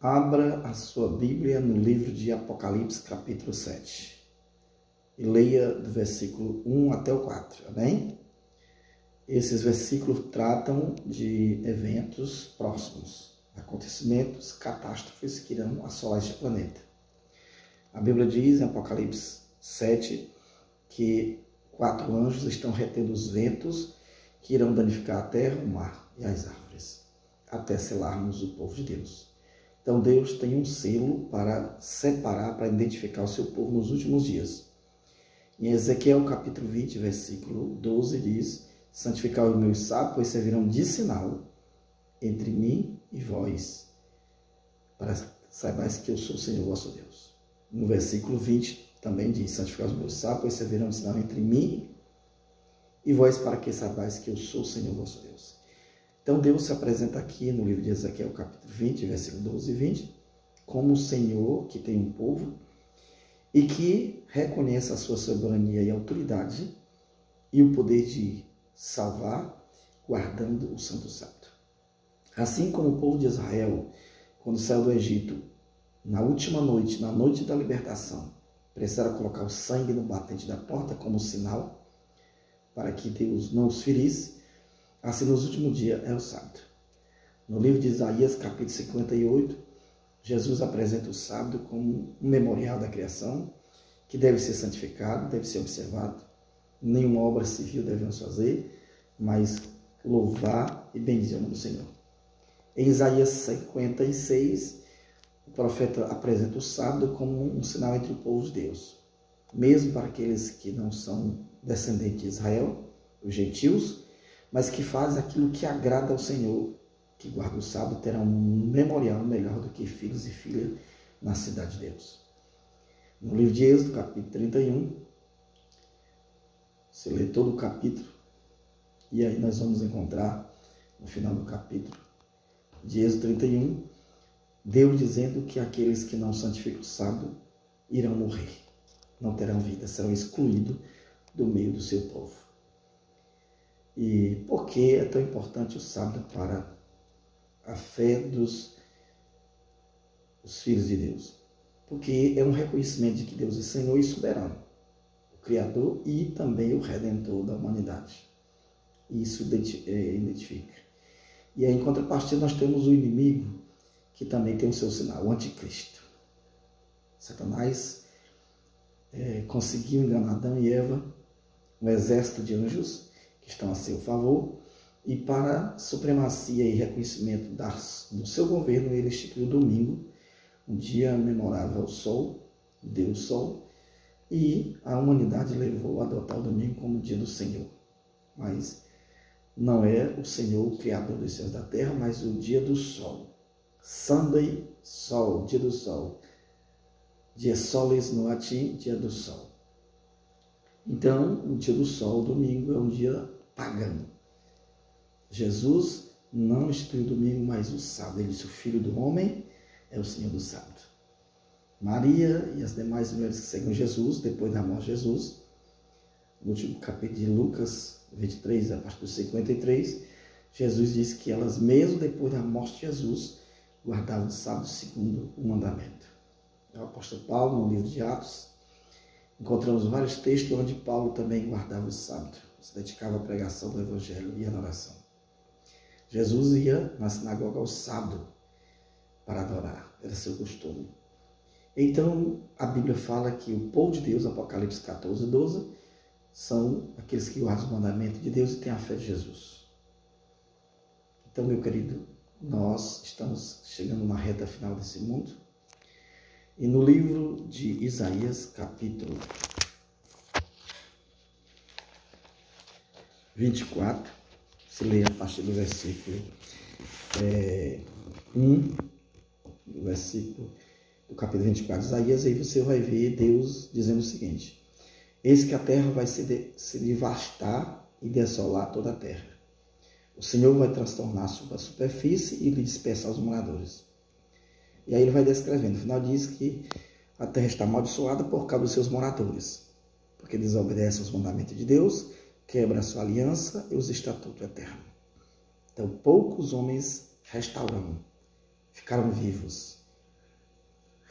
Abra a sua Bíblia no livro de Apocalipse, capítulo 7. E leia do versículo 1 até o 4, amém? Esses versículos tratam de eventos próximos, acontecimentos, catástrofes que irão assolar este planeta. A Bíblia diz em Apocalipse 7 que 4 anjos estão retendo os ventos que irão danificar a terra, o mar e as árvores, até selarmos o povo de Deus. Então Deus tem um selo para separar, para identificar o seu povo nos últimos dias. Em Ezequiel capítulo 20, versículo 12 diz: santificai os meus sábios, pois servirão de sinal entre mim e vós, para saibais que eu sou o Senhor vosso Deus. No versículo 20 também diz: santificai os meus sábios, pois servirão de sinal entre mim e vós, para que saibais que eu sou o Senhor vosso Deus. Então Deus se apresenta aqui no livro de Ezequiel, capítulo 20, versículo 12 e 20, como o Senhor que tem um povo e que reconhece a sua soberania e autoridade e o poder de salvar, guardando o santo sábado. Assim como o povo de Israel, quando saiu do Egito, na última noite, na noite da libertação, precisaram colocar o sangue no batente da porta como sinal para que Deus não os ferisse. Assim, nos últimos dias é o sábado. No livro de Isaías, capítulo 58, Jesus apresenta o sábado como um memorial da criação, que deve ser santificado, deve ser observado. Nenhuma obra civil devemos fazer, mas louvar e bendizer o nome do Senhor. Em Isaías 56, o profeta apresenta o sábado como um sinal entre o povo de Deus. Mesmo para aqueles que não são descendentes de Israel, os gentios, mas que fazem aquilo que agrada ao Senhor, que guarda o sábado, terá um memorial melhor do que filhos e filhas na cidade de Deus. No livro de Êxodo, capítulo 31, você lê todo o capítulo, e aí nós vamos encontrar, no final do capítulo de Êxodo 31, Deus dizendo que aqueles que não santificam o sábado irão morrer, não terão vida, serão excluídos do meio do seu povo. E por que é tão importante o sábado para a fé dos filhos de Deus? Porque é um reconhecimento de que Deus é Senhor e soberano, o Criador e também o Redentor da humanidade. Isso identifica. E aí, em contrapartida, nós temos o inimigo, que também tem o seu sinal, o anticristo. Satanás conseguiu enganar Adão e Eva, um exército de anjos que estão a seu favor, e para supremacia e reconhecimento do seu governo, ele instituiu o domingo, um dia memorável ao sol, Deus Sol, e a humanidade levou a adotar o domingo como dia do Senhor. Mas não é o Senhor o Criador dos céus e da terra, mas o dia do sol. Sunday, sol, dia do sol. Dia solis no latim, dia do sol. Então, o dia do sol, o domingo, é um dia pagão. Jesus não instituiu o domingo, mas o sábado. Ele disse: o Filho do Homem é o Senhor do sábado. Maria e as demais mulheres que seguem Jesus, depois da morte de Jesus, no último capítulo de Lucas 23, a partir do 53, Jesus disse que elas, mesmo depois da morte de Jesus, guardavam o sábado segundo o mandamento. O apóstolo Paulo, no livro de Atos, encontramos vários textos onde Paulo também guardava o sábado, se dedicava à pregação do Evangelho e à oração. Jesus ia na sinagoga ao sábado para adorar, era seu costume. Então, a Bíblia fala que o povo de Deus, Apocalipse 14, 12, são aqueles que guardam os mandamentos de Deus e têm a fé de Jesus. Então, meu querido, nós estamos chegando na reta final desse mundo. E no livro de Isaías, capítulo 24, se lê a partir do versículo 1, do versículo do capítulo 24 de Isaías, aí você vai ver Deus dizendo o seguinte: eis que a terra vai se devastar e desolar toda a terra. O Senhor vai transtornar a superfície e lhe dispersar os moradores. E aí ele vai descrevendo. No final diz que a terra está amaldiçoada por causa dos seus moradores, porque desobedece aos mandamentos de Deus, quebra a sua aliança e os estatutos eternos. Então poucos homens restauraram, ficaram vivos.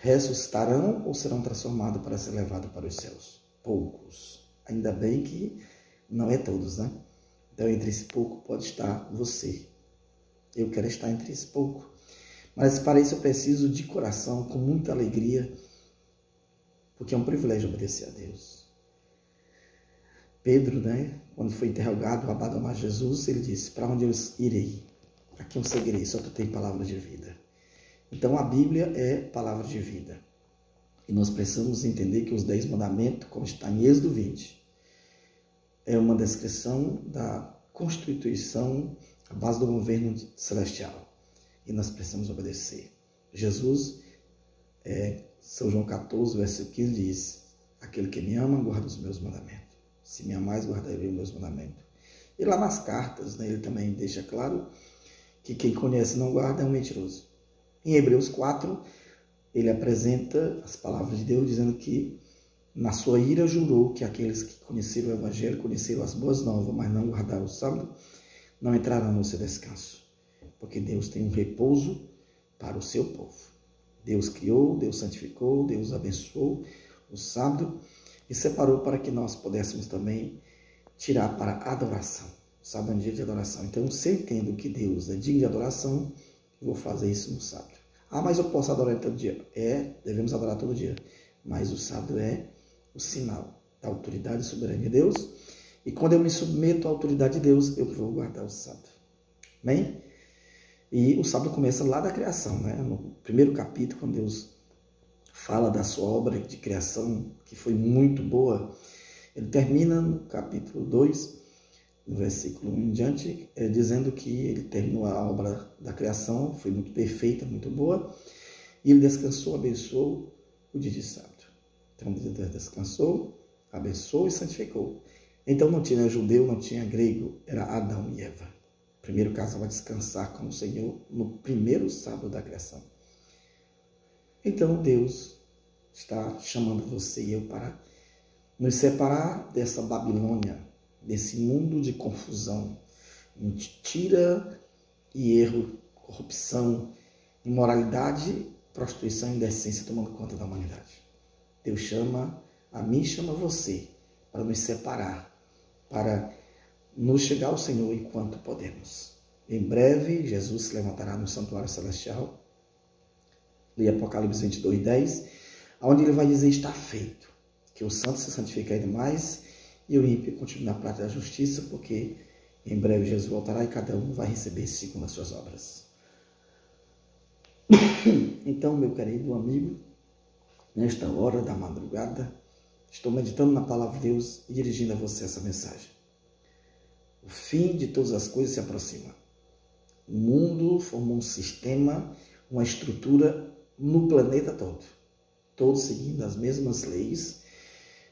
ressuscitarão ou serão transformados para ser levados para os céus? Poucos. Ainda bem que não é todos, né? Então, entre esse pouco pode estar você. Eu quero estar entre esse pouco. Mas para isso eu preciso de coração, com muita alegria, porque é um privilégio obedecer a Deus. Pedro, né, quando foi interrogado a abandonar Jesus, ele disse: para onde eu irei? Para quem eu seguirei? Só tu tem palavra de vida. Então a Bíblia é palavra de vida. E nós precisamos entender que os 10 mandamentos, como está em Êxodo 20, é uma descrição da constituição, a base do governo celestial. E nós precisamos obedecer. Jesus, São João 14, versículo 15 diz: aquele que me ama, guarda os meus mandamentos. Se me amais, guardarei os meus mandamentos. E lá nas cartas, né, ele também deixa claro que quem conhece e não guarda é um mentiroso. Em Hebreus 4, ele apresenta as palavras de Deus, dizendo que na sua ira jurou que aqueles que conheceram o Evangelho, conheceram as boas novas, mas não guardaram o sábado, não entrarão no seu descanso. Porque Deus tem um repouso para o seu povo. Deus criou, Deus santificou, Deus abençoou o sábado e separou para que nós pudéssemos também tirar para a adoração. O sábado é um dia de adoração. Então, se eu entendo que Deus é digno de adoração, eu vou fazer isso no sábado. Ah, mas eu posso adorar todo dia. Devemos adorar todo dia. Mas o sábado é o sinal da autoridade e soberania de Deus. E quando eu me submeto à autoridade de Deus, eu vou guardar o sábado. Amém? E o sábado começa lá da criação, né? No primeiro capítulo, quando Deus fala da sua obra de criação, que foi muito boa, ele termina no capítulo 2, no versículo 1 em diante, dizendo que ele terminou a obra da criação, foi muito perfeita, muito boa, e ele descansou, abençoou o dia de sábado. Então Deus descansou, abençoou e santificou. Então não tinha judeu, não tinha grego, era Adão e Eva. O primeiro casal vai descansar com o Senhor no primeiro sábado da criação. Então Deus está chamando você e eu para nos separar dessa Babilônia, desse mundo de confusão, mentira e erro, corrupção, imoralidade, prostituição e indecência tomando conta da humanidade. Deus chama a mim, chama você para nos separar, para nos chegar ao Senhor enquanto podemos. Em breve, Jesus se levantará no santuário celestial, leia Apocalipse 22, 10, onde ele vai dizer: está feito, que o santo se santifique ainda mais e o ímpio continue na prática da justiça, porque em breve Jesus voltará e cada um vai receber segundo as suas obras. Então, meu querido amigo, nesta hora da madrugada, estou meditando na palavra de Deus e dirigindo a você essa mensagem. O fim de todas as coisas se aproxima. O mundo formou um sistema, uma estrutura no planeta todo, todos seguindo as mesmas leis,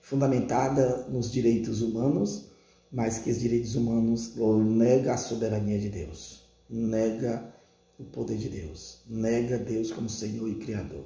fundamentada nos direitos humanos, mas que os direitos humanos negam a soberania de Deus, nega o poder de Deus, nega Deus como Senhor e Criador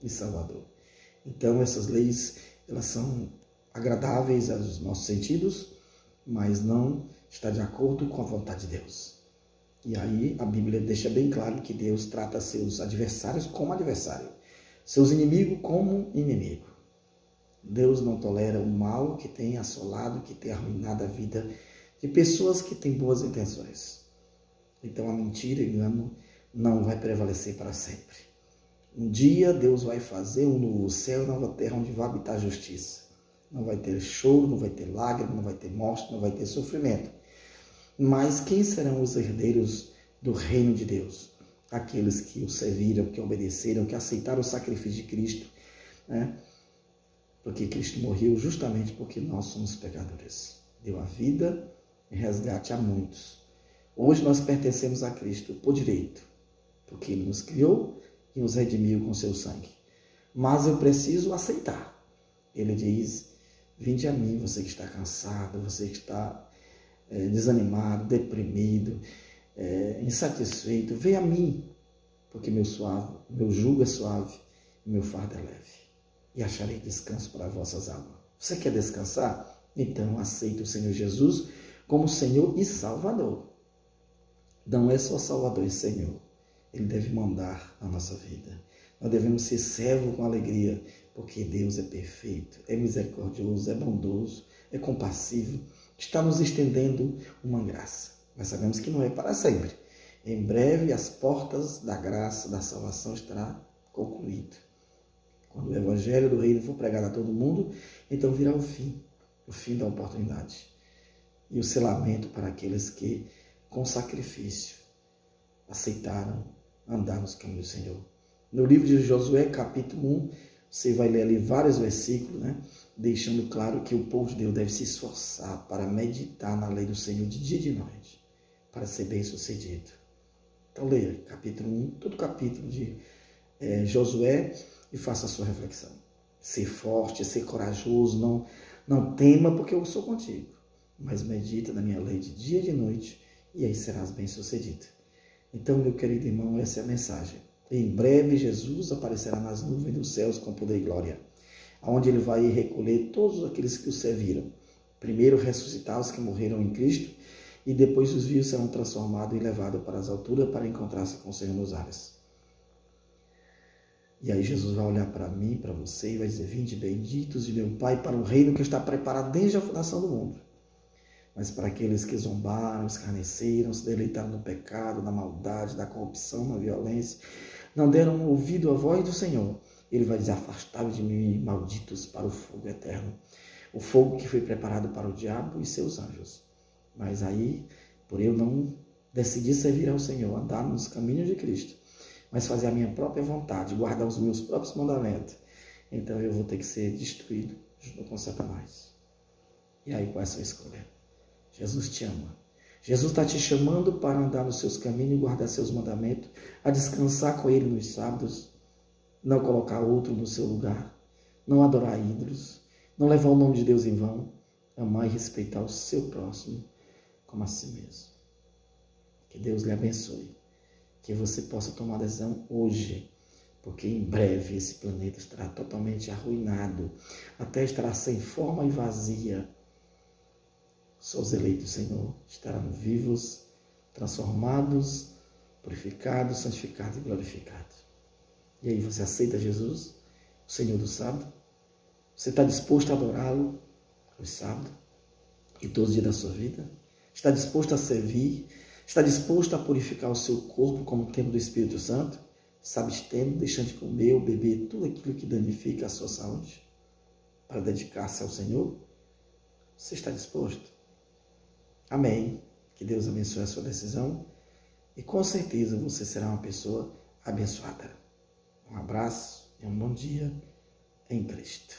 e Salvador. Então essas leis, elas são agradáveis aos nossos sentidos, mas não está de acordo com a vontade de Deus. E aí a Bíblia deixa bem claro que Deus trata seus adversários como adversário, seus inimigos como inimigo. Deus não tolera o mal que tem assolado, que tem arruinado a vida de pessoas que têm boas intenções. Então a mentira e o engano não vai prevalecer para sempre. Um dia Deus vai fazer um novo céu e nova terra onde vai habitar a justiça. Não vai ter choro, não vai ter lágrimas, não vai ter morte, não vai ter sofrimento. Mas quem serão os herdeiros do reino de Deus? Aqueles que o serviram, que obedeceram, que aceitaram o sacrifício de Cristo, né? Porque Cristo morreu justamente porque nós somos pecadores. Deu a vida em resgate a muitos. Hoje nós pertencemos a Cristo por direito, porque Ele nos criou e nos redimiu com seu sangue. Mas eu preciso aceitar. Ele diz: vinde a mim, você que está cansado, você que está desanimado, deprimido, insatisfeito, venha a mim, porque meu jugo é suave e meu fardo é leve. E acharei descanso para vossas almas. Você quer descansar? Então aceite o Senhor Jesus como Senhor e Salvador. Não é só Salvador e Senhor. Ele deve mandar na nossa vida. Nós devemos ser servos com alegria, porque Deus é perfeito, é misericordioso, é bondoso, é compassivo, está nos estendendo uma graça. Mas sabemos que não é para sempre. Em breve as portas da graça, da salvação estarão concluídas. Quando o evangelho do reino for pregado a todo mundo, então virá o fim da oportunidade. E o selamento para aqueles que, com sacrifício, aceitaram andar nos caminhos do Senhor. No livro de Josué, capítulo 1, você vai ler ali vários versículos, deixando claro que o povo de Deus deve se esforçar para meditar na lei do Senhor de dia e de noite, para ser bem sucedido. Então leia capítulo 1, todo capítulo de Josué, e faça a sua reflexão. Ser forte, ser corajoso, não tema, porque eu sou contigo. Mas medita na minha lei de dia e de noite, e aí serás bem sucedido. Então, meu querido irmão, essa é a mensagem. Em breve, Jesus aparecerá nas nuvens dos céus com poder e glória, onde ele vai recolher todos aqueles que o serviram. Primeiro, ressuscitar os que morreram em Cristo, e depois os vivos serão transformados e levados para as alturas para encontrar-se com o Senhor nos ares. E aí Jesus vai olhar para mim, para você, e vai dizer: vinde benditos de meu Pai para um reino que está preparado desde a fundação do mundo. Mas para aqueles que zombaram, escarneceram, se deleitaram no pecado, na maldade, na corrupção, na violência, não deram ouvido à voz do Senhor, ele vai dizer: afastai-vos de mim, malditos, para o fogo eterno. O fogo que foi preparado para o diabo e seus anjos. Mas aí, por eu não decidir servir ao Senhor, andar nos caminhos de Cristo, mas fazer a minha própria vontade, guardar os meus próprios mandamentos, então eu vou ter que ser destruído junto com Satanás. E aí, qual é a sua escolha? Jesus te ama. Jesus está te chamando para andar nos seus caminhos e guardar seus mandamentos, a descansar com Ele nos sábados, não colocar outro no seu lugar, não adorar ídolos, não levar o nome de Deus em vão, amar e respeitar o seu próximo como a si mesmo. Que Deus lhe abençoe. Que você possa tomar decisão hoje, porque em breve esse planeta estará totalmente arruinado, até estará sem forma e vazia. Só os eleitos do Senhor estarão vivos, transformados, purificados, santificados e glorificados. E aí, você aceita Jesus, o Senhor do sábado? Você está disposto a adorá-lo no sábado e todos os dias da sua vida? Está disposto a servir? Está disposto a purificar o seu corpo como templo do Espírito Santo? Se abstendo, deixando de comer ou beber tudo aquilo que danifica a sua saúde? Para dedicar-se ao Senhor? Você está disposto? Amém. Que Deus abençoe a sua decisão e com certeza você será uma pessoa abençoada. Um abraço e um bom dia em Cristo.